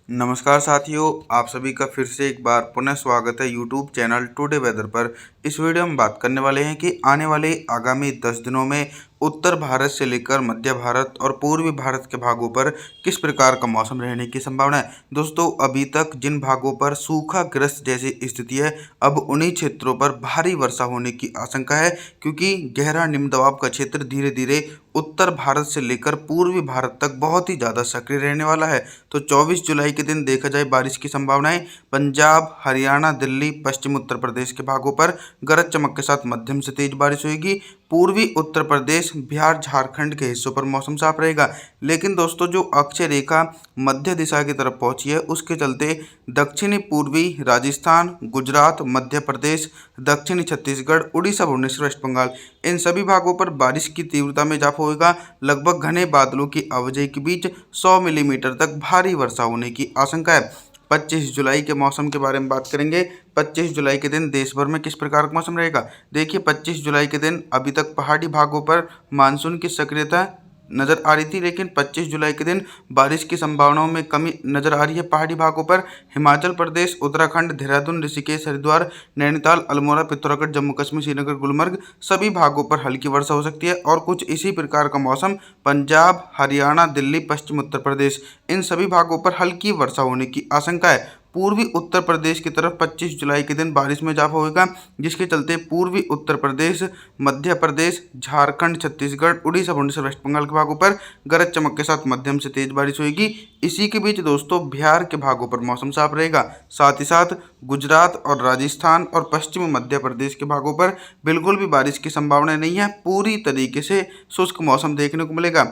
नमस्कार साथियों, आप सभी का फिर से एक बार पुनः स्वागत है यूट्यूब चैनल टुडे वेदर पर। इस वीडियो में बात करने वाले हैं कि आने वाले आगामी 10 दिनों में उत्तर भारत से लेकर मध्य भारत और पूर्वी भारत के भागों पर किस प्रकार का मौसम रहने की संभावना है। दोस्तों, अभी तक जिन भागों पर सूखाग्रस्त जैसी स्थिति है, अब उन्हीं क्षेत्रों पर भारी वर्षा होने की आशंका है, क्योंकि गहरा निम्न दबाव का क्षेत्र धीरे धीरे उत्तर भारत से लेकर पूर्वी भारत तक बहुत ही ज़्यादा सक्रिय रहने वाला है। तो 24 जुलाई के दिन देखा जाए बारिश की संभावनाएं पंजाब, हरियाणा, दिल्ली, पश्चिम उत्तर प्रदेश के भागों पर गरज चमक के साथ मध्यम से तेज बारिश होगी। पूर्वी उत्तर प्रदेश, बिहार, झारखंड के हिस्सों पर मौसम साफ रहेगा। लेकिन दोस्तों, जो अक्षय रेखा मध्य दिशा की तरफ पहुंची है, उसके चलते दक्षिणी पूर्वी राजस्थान, गुजरात, मध्य प्रदेश, दक्षिणी छत्तीसगढ़, उड़ीसा, भुवनेश्वर, वेस्ट बंगाल, इन सभी भागों पर बारिश की तीव्रता में इजाफा होगा। लगभग घने बादलों की आवाजाही के बीच 100 मिलीमीटर तक भारी वर्षा होने की आशंका है। 25 जुलाई के मौसम के बारे में बात करेंगे। 25 जुलाई के दिन देश भर में किस प्रकार का मौसम रहेगा। देखिए, 25 जुलाई के दिन अभी तक पहाड़ी भागों पर मानसून की सक्रियता नज़र आ रही थी, लेकिन 25 जुलाई के दिन बारिश की संभावनाओं में कमी नज़र आ रही है। पहाड़ी भागों पर हिमाचल प्रदेश, उत्तराखंड, देहरादून, ऋषिकेश, हरिद्वार, नैनीताल, अल्मोड़ा, पिथौरागढ़, जम्मू कश्मीर, श्रीनगर, गुलमर्ग, सभी भागों पर हल्की वर्षा हो सकती है। और कुछ इसी प्रकार का मौसम पंजाब, हरियाणा, दिल्ली, पश्चिम उत्तर प्रदेश, इन सभी भागों पर हल्की वर्षा होने की आशंका है। पूर्वी उत्तर प्रदेश की तरफ 25 जुलाई के दिन बारिश में इजाफा होगा, जिसके चलते पूर्वी उत्तर प्रदेश, मध्य प्रदेश, झारखंड, छत्तीसगढ़, उड़ीसा, भुवनेश्वर, वेस्ट बंगाल के भागों पर गरज चमक के साथ मध्यम से तेज बारिश होगी। इसी के बीच दोस्तों, बिहार के भागों पर मौसम साफ रहेगा। साथ ही साथ गुजरात और राजस्थान और पश्चिम मध्य प्रदेश के भागों पर बिल्कुल भी बारिश की संभावना नहीं है। पूरी तरीके से शुष्क मौसम देखने को मिलेगा।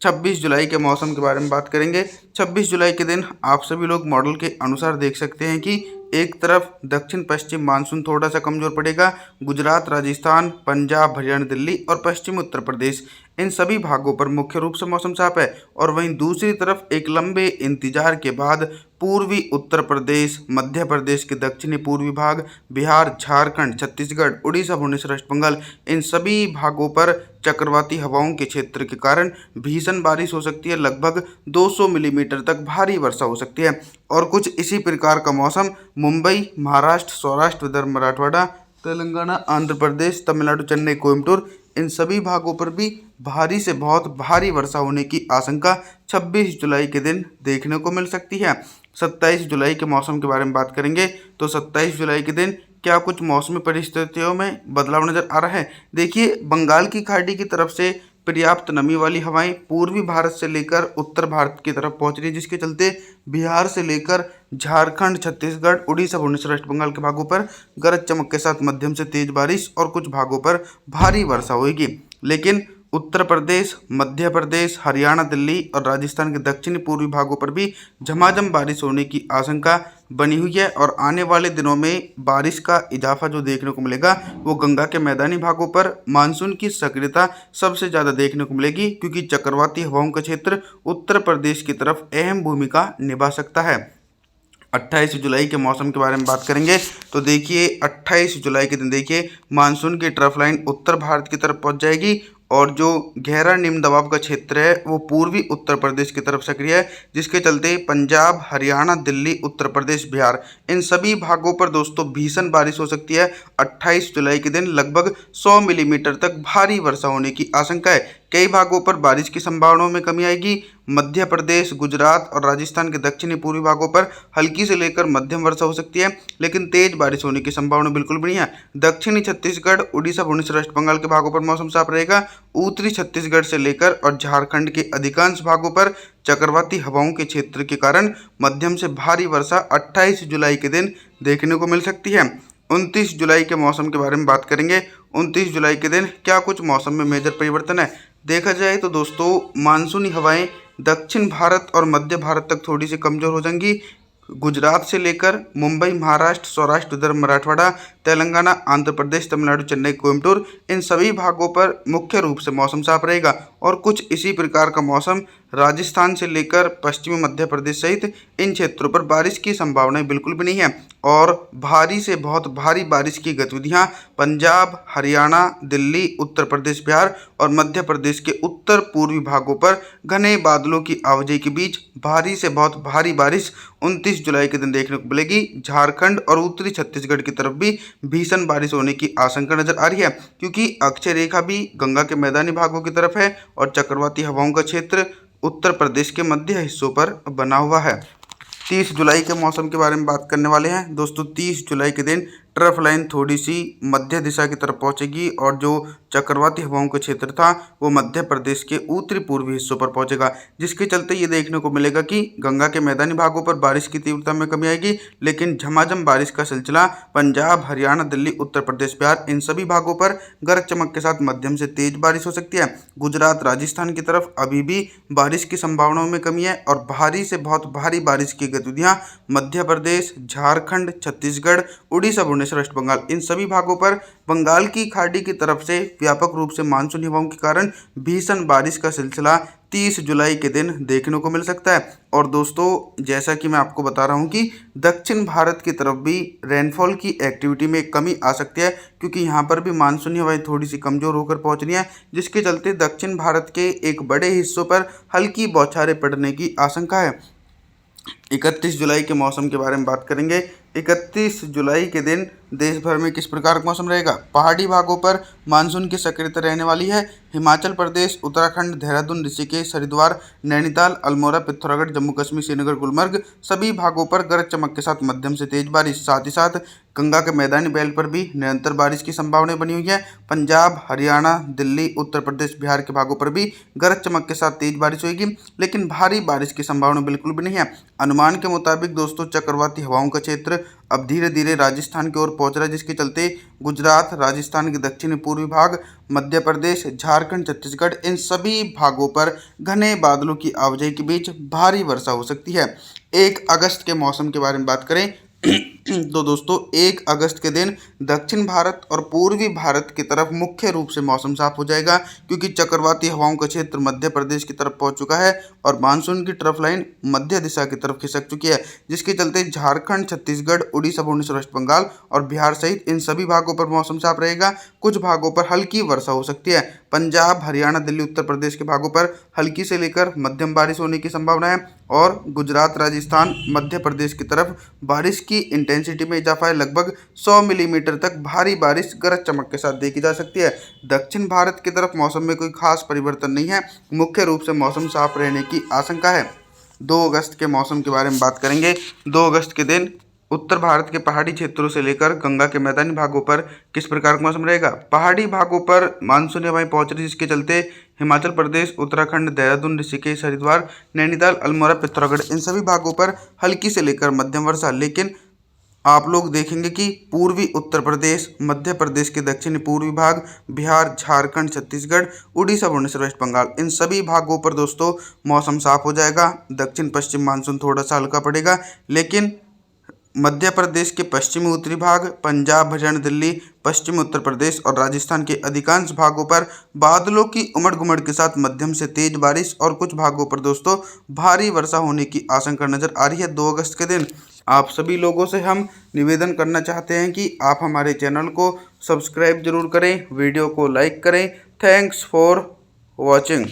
26 जुलाई के मौसम के बारे में बात करेंगे। 26 जुलाई के दिन आप सभी लोग मॉडल के अनुसार देख सकते हैं कि एक तरफ दक्षिण पश्चिम मानसून थोड़ा सा कमजोर पड़ेगा। गुजरात, राजस्थान, पंजाब, हरियाणा, दिल्ली और पश्चिम उत्तर प्रदेश, इन सभी भागों पर मुख्य रूप से मौसम साफ है। और वहीं दूसरी तरफ एक लंबे इंतजार के बाद पूर्वी उत्तर प्रदेश, मध्य प्रदेश के दक्षिणी पूर्वी भाग, बिहार, झारखंड, छत्तीसगढ़, उड़ीसा, भुवनेश्वर, वेस्ट बंगाल, इन सभी भागों पर चक्रवाती हवाओं के क्षेत्र के कारण भीषण बारिश हो सकती है। लगभग 200 मिलीमीटर तक भारी वर्षा हो सकती है। और कुछ इसी प्रकार का मौसम मुंबई, महाराष्ट्र, सौराष्ट्र, विदर्भ, मराठवाड़ा, तेलंगाना, आंध्र प्रदेश, तमिलनाडु, चेन्नई, कोयम्बटूर, इन सभी भागों पर भी भारी से बहुत भारी वर्षा होने की आशंका 26 जुलाई के दिन देखने को मिल सकती है। 27 जुलाई के मौसम के बारे में बात करेंगे तो 27 जुलाई के दिन क्या कुछ मौसमी परिस्थितियों में बदलाव नजर आ रहा है। देखिए, बंगाल की खाड़ी की तरफ से पर्याप्त नमी वाली हवाएं पूर्वी भारत से लेकर उत्तर भारत की तरफ पहुंच रही है, जिसके चलते बिहार से लेकर झारखंड, छत्तीसगढ़, उड़ीसा, भुवनेश्वर, वेस्ट बंगाल के भागों पर गरज चमक के साथ मध्यम से तेज बारिश और कुछ भागों पर भारी वर्षा होगी। लेकिन उत्तर प्रदेश, मध्य प्रदेश, हरियाणा, दिल्ली और राजस्थान के दक्षिणी पूर्वी भागों पर भी झमाझम बारिश होने की आशंका बनी हुई है। और आने वाले दिनों में बारिश का इजाफा जो देखने को मिलेगा वो गंगा के मैदानी भागों पर मानसून की सक्रियता सबसे ज़्यादा देखने को मिलेगी, क्योंकि चक्रवाती हवाओं का क्षेत्र उत्तर प्रदेश की तरफ अहम भूमिका निभा सकता है। 28 जुलाई के मौसम के बारे में बात करेंगे तो देखिए, 28 जुलाई के दिन देखिए मानसून की ट्रफ लाइन उत्तर भारत की तरफ पहुंच जाएगी और जो गहरा निम्न दबाव का क्षेत्र है वो पूर्वी उत्तर प्रदेश की तरफ सक्रिय है, जिसके चलते पंजाब, हरियाणा, दिल्ली, उत्तर प्रदेश, बिहार, इन सभी भागों पर दोस्तों भीषण बारिश हो सकती है। 28 जुलाई के दिन लगभग 100 मिलीमीटर तक भारी वर्षा होने की आशंका है। कई भागों पर बारिश की संभावनाओं में कमी आएगी। मध्य प्रदेश, गुजरात और राजस्थान के दक्षिणी पूर्वी भागों पर हल्की से लेकर मध्यम वर्षा हो सकती है, लेकिन तेज बारिश होने की संभावना बिल्कुल भी नहीं है। दक्षिणी छत्तीसगढ़, उड़ीसा, भुवनेश्वर, वेस्ट बंगाल के भागों पर मौसम साफ रहेगा। उत्तरी छत्तीसगढ़ से लेकर और झारखंड के अधिकांश भागों पर चक्रवाती हवाओं के क्षेत्र के कारण मध्यम से भारी वर्षा 28 जुलाई के दिन देखने को मिल सकती है। 29 जुलाई के मौसम के बारे में बात करेंगे। 29 जुलाई के दिन क्या कुछ मौसम में मेजर परिवर्तन है। देखा जाए तो दोस्तों, मानसूनी हवाएं दक्षिण भारत और मध्य भारत तक थोड़ी सी कमज़ोर हो जाएंगी। गुजरात से लेकर मुंबई, महाराष्ट्र, सौराष्ट्र, विदर्भ, मराठवाड़ा, तेलंगाना, आंध्र प्रदेश, तमिलनाडु, चेन्नई, कोयम्बटूर, इन सभी भागों पर मुख्य रूप से मौसम साफ रहेगा। और कुछ इसी प्रकार का मौसम राजस्थान से लेकर पश्चिमी मध्य प्रदेश सहित इन क्षेत्रों पर बारिश की संभावनाएं बिल्कुल भी नहीं है। और भारी से बहुत भारी बारिश की गतिविधियां पंजाब, हरियाणा, दिल्ली, उत्तर प्रदेश, बिहार और मध्य प्रदेश के उत्तर पूर्वी भागों पर घने बादलों की आवाजाही के बीच भारी से बहुत भारी बारिश 29 जुलाई के दिन देखने को मिलेगी। झारखंड और उत्तरी छत्तीसगढ़ की तरफ भी भीषण बारिश होने की आशंका नजर आ रही है, क्योंकि अक्षय रेखा भी गंगा के मैदानी भागों की तरफ है और चक्रवाती हवाओं का क्षेत्र उत्तर प्रदेश के मध्य हिस्सों पर बना हुआ है। 30 जुलाई के मौसम के बारे में बात करने वाले हैं दोस्तों। 30 जुलाई के दिन ट्रफ लाइन थोड़ी सी मध्य दिशा की तरफ पहुंचेगी और जो चक्रवाती हवाओं का क्षेत्र था वो मध्य प्रदेश के उत्तरी पूर्वी हिस्सों पर पहुंचेगा, जिसके चलते ये देखने को मिलेगा कि गंगा के मैदानी भागों पर बारिश की तीव्रता में कमी आएगी, लेकिन झमाझम बारिश का सिलसिला पंजाब, हरियाणा, दिल्ली, उत्तर प्रदेश, बिहार इन सभी भागों पर गरज चमक के साथ मध्यम से तेज बारिश हो सकती है। गुजरात, राजस्थान की तरफ अभी भी बारिश की संभावनाओं में कमी है और भारी से बहुत भारी बारिश की गतिविधियां मध्य प्रदेश, झारखंड, छत्तीसगढ़, उड़ीसा, वेस्ट बंगाल इन सभी भागों पर बंगाल की खाड़ी की तरफ से व्यापक रूप से मानसूनी हवाओं के कारण भीषण बारिश का सिलसिला 30 जुलाई के दिन देखने को मिल सकता है। और दोस्तों, जैसा कि मैं आपको बता रहा हूं कि दक्षिण भारत की तरफ भी रेनफॉल की एक्टिविटी में कमी आ सकती है, क्योंकि यहां पर भी मानसूनी हवाएं थोड़ी सी कमजोर होकर पहुंच रही हैं, जिसके चलते दक्षिण भारत के एक बड़े हिस्सों पर हल्की बौछारें पड़ने की आशंका है। 31 जुलाई के मौसम के बारे में बात करेंगे। 31 जुलाई के दिन देश भर में किस प्रकार का मौसम रहेगा। पहाड़ी भागों पर मानसून की सक्रियता रहने वाली है। हिमाचल प्रदेश, उत्तराखंड, देहरादून, ऋषिकेश, हरिद्वार, नैनीताल, अल्मोड़ा, पिथौरागढ़, जम्मू कश्मीर, श्रीनगर, गुलमर्ग सभी भागों पर गरज चमक के साथ मध्यम से तेज बारिश। साथ ही साथ गंगा के मैदानी बेल्ट पर भी निरंतर बारिश की संभावना बनी हुई है। पंजाब, हरियाणा, दिल्ली, उत्तर प्रदेश, बिहार के भागों पर भी गरज चमक के साथ तेज बारिश होगी, लेकिन भारी बारिश की संभावना बिल्कुल भी नहीं है। अनुमान के मुताबिक दोस्तों, चक्रवाती हवाओं का क्षेत्र अब धीरे धीरे राजस्थान की ओर पहुंच रहा है, जिसके चलते गुजरात, राजस्थान के दक्षिणी पूर्वी भाग, मध्य प्रदेश, झारखंड, छत्तीसगढ़ इन सभी भागों पर घने बादलों की आवाजाही के बीच भारी वर्षा हो सकती है। 1 अगस्त के मौसम के बारे में बात करें तो दोस्तों, 1 अगस्त के दिन दक्षिण भारत और पूर्वी भारत की तरफ मुख्य रूप से मौसम साफ हो जाएगा, क्योंकि चक्रवाती हवाओं का क्षेत्र मध्य प्रदेश की तरफ पहुंच चुका है और मानसून की ट्रफ लाइन मध्य दिशा की तरफ खिसक चुकी है, जिसके चलते झारखंड, छत्तीसगढ़, उड़ीसा, वेस्ट बंगाल और बिहार सहित इन सभी भागों पर मौसम साफ रहेगा। कुछ भागों पर हल्की वर्षा हो सकती है। पंजाब, हरियाणा, दिल्ली, उत्तर प्रदेश के भागों पर हल्की से लेकर मध्यम बारिश होने की संभावना है और गुजरात, राजस्थान, मध्य प्रदेश की तरफ बारिश की इंटेंसिटी में इजाफा है। लगभग 100 मिलीमीटर तक भारी बारिश गरज चमक के साथ देखी जा सकती है। दक्षिण भारत की तरफ मौसम में कोई खास परिवर्तन नहीं है, मुख्य रूप से मौसम साफ रहने की आशंका है। 2 अगस्त के मौसम के बारे में बात करेंगे। 2 अगस्त के दिन उत्तर भारत के पहाड़ी क्षेत्रों से लेकर गंगा के मैदानी भागों पर किस प्रकार का मौसम रहेगा। पहाड़ी भागों पर मानसूनी हवाएं पहुंच रही, जिसके चलते हिमाचल प्रदेश, उत्तराखंड, देहरादून, ऋषिकेश, हरिद्वार, नैनीताल, अल्मोड़ा, पिथौरागढ़ इन सभी भागों पर हल्की से लेकर मध्यम वर्षा। लेकिन आप लोग देखेंगे कि पूर्वी उत्तर प्रदेश, मध्य प्रदेश के दक्षिणी पूर्वी भाग, बिहार, झारखंड, छत्तीसगढ़, उड़ीसा, वेस्ट बंगाल इन सभी भागों पर दोस्तों मौसम साफ हो जाएगा। दक्षिण पश्चिम मानसून थोड़ा सा हल्का पड़ेगा, लेकिन मध्य प्रदेश के पश्चिमी उत्तरी भाग, पंजाब, हरियाणा, दिल्ली, पश्चिमी उत्तर प्रदेश और राजस्थान के अधिकांश भागों पर बादलों की उमड़ घुमड़ के साथ मध्यम से तेज बारिश और कुछ भागों पर दोस्तों भारी वर्षा होने की आशंका नजर आ रही है। 2 अगस्त के दिन आप सभी लोगों से हम निवेदन करना चाहते हैं कि आप हमारे चैनल को सब्सक्राइब जरूर करें, वीडियो को लाइक करें। Thanks for watching.